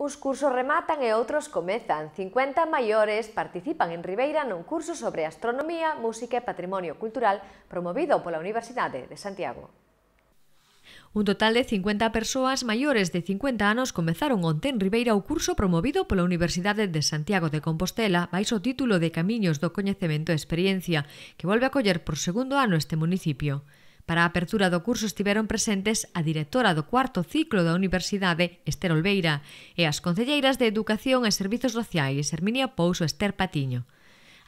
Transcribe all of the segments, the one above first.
Uns cursos rematan e outros comezan. 50 maiores participan en Ribeira nun curso sobre astronomía, música e patrimonio cultural promovido pola Universidade de Santiago. Un total de 50 persoas maiores de 50 anos comezaron onte en Ribeira o curso promovido pola Universidade de Santiago de Compostela baixo o título de Camiños do Coñecemento e Experiencia, que volve a coller por segundo ano este municipio. Para a apertura do curso estiveron presentes a directora do cuarto ciclo da Universidade, Ester Olveira, e as concelleiras de Educación e Servizos Sociais, Herminia Pouso e Ester Patiño.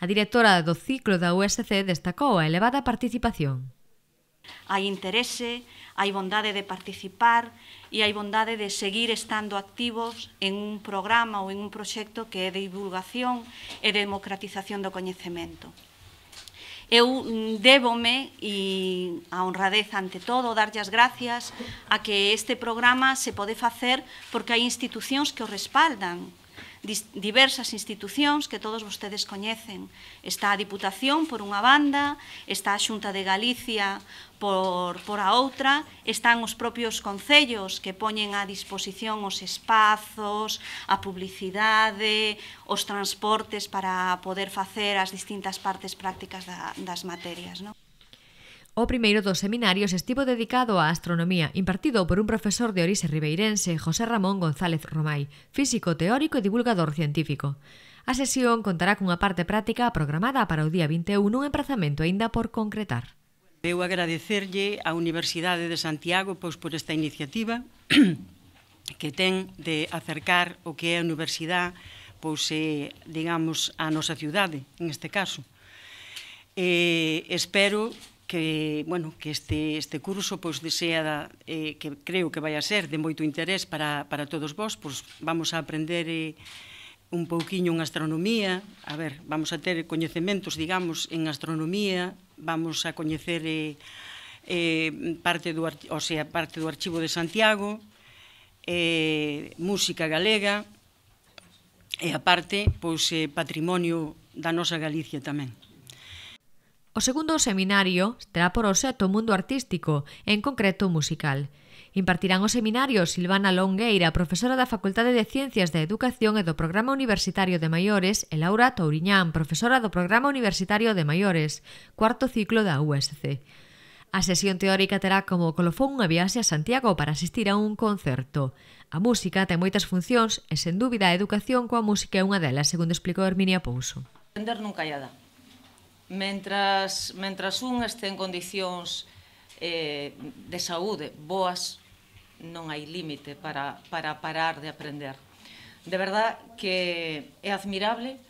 A directora do ciclo da USC destacou a elevada participación. Hai interese, hai bondade de participar e hai bondade de seguir estando activos en un programa ou en un proxecto que é de divulgación e de democratización do coñecemento. Eu débome, e a honradez ante todo, darlle as gracias a que este programa se pode facer porque hai institucións que o respaldan, diversas institucións que todos vostedes coñecen. Está a Diputación por unha banda, está a Xunta de Galicia por a outra, están os propios concellos que poñen á disposición os espazos, a publicidade, os transportes para poder facer as distintas partes prácticas das materias, non? O primeiro dos seminarios estivo dedicado á astronomía, impartido por un profesor de orixe ribeirense, José Ramón González Romai, físico, teórico e divulgador científico. A sesión contará cunha parte práctica programada para o día 21 nun emprazamento aínda por concretar. Eu agradecerlle á Universidade de Santiago por esta iniciativa que ten de acercar o que é a universidade digamos, a nosa cidade, en este caso. Espero que este curso desea, que creo que vai a ser de moito interés para todos vós, vamos a aprender un pouquiño en astronomía, vamos a ter coñecementos, digamos, en astronomía, vamos a coñecer parte do Archivo de Santiago, música galega, e aparte, patrimonio da nosa Galicia tamén. O segundo seminario terá por obxecto o mundo artístico, en concreto musical. Impartirán o seminario Silvana Longueira, profesora da Facultade de Ciencias da Educación e do Programa Universitario de Maiores, e Laura Touriñán, profesora do Programa Universitario de Maiores, cuarto ciclo da USC. A sesión teórica terá como colofón unha viaxe a Santiago para asistir a un concerto. A música ten moitas funcións e, sen dúbida, a educación coa música é unha delas, segundo explicou Herminia Pouso. Aprender nunca hai edad. Mentras un este en condicións de saúde boas, non hai límite para parar de aprender. De verdad que é admirable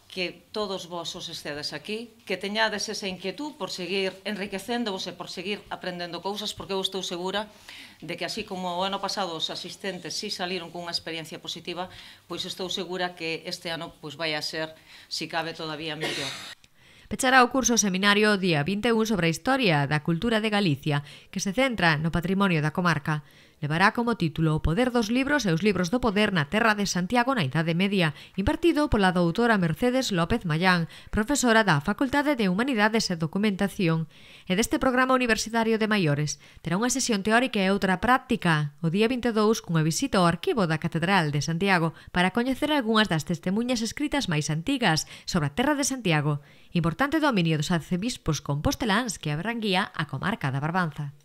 que todos vos os estedes aquí, que teñades esa inquietud por seguir enriquecéndovos e por seguir aprendendo cousas, porque eu estou segura de que así como o ano pasado os asistentes si saliron cunha experiencia positiva, pois estou segura que este ano vai a ser, si cabe, todavía mellor. Pechará o curso seminario día 21 sobre a historia da cultura de Galicia, que se centra no patrimonio da comarca. Levará como título O poder dos libros e os libros do poder na terra de Santiago na Idade Media, impartido pola doutora Mercedes López Mallán, profesora da Facultade de Humanidades e Documentación. E deste programa universitario de maiores terá unha sesión teórica e outra práctica o día 22 cunha visita ao arquivo da Catedral de Santiago para coñecer algunhas das testemunhas escritas máis antigas sobre a terra de Santiago, importante dominio dos arcebispos composteláns que abranguía a comarca da Barbanza.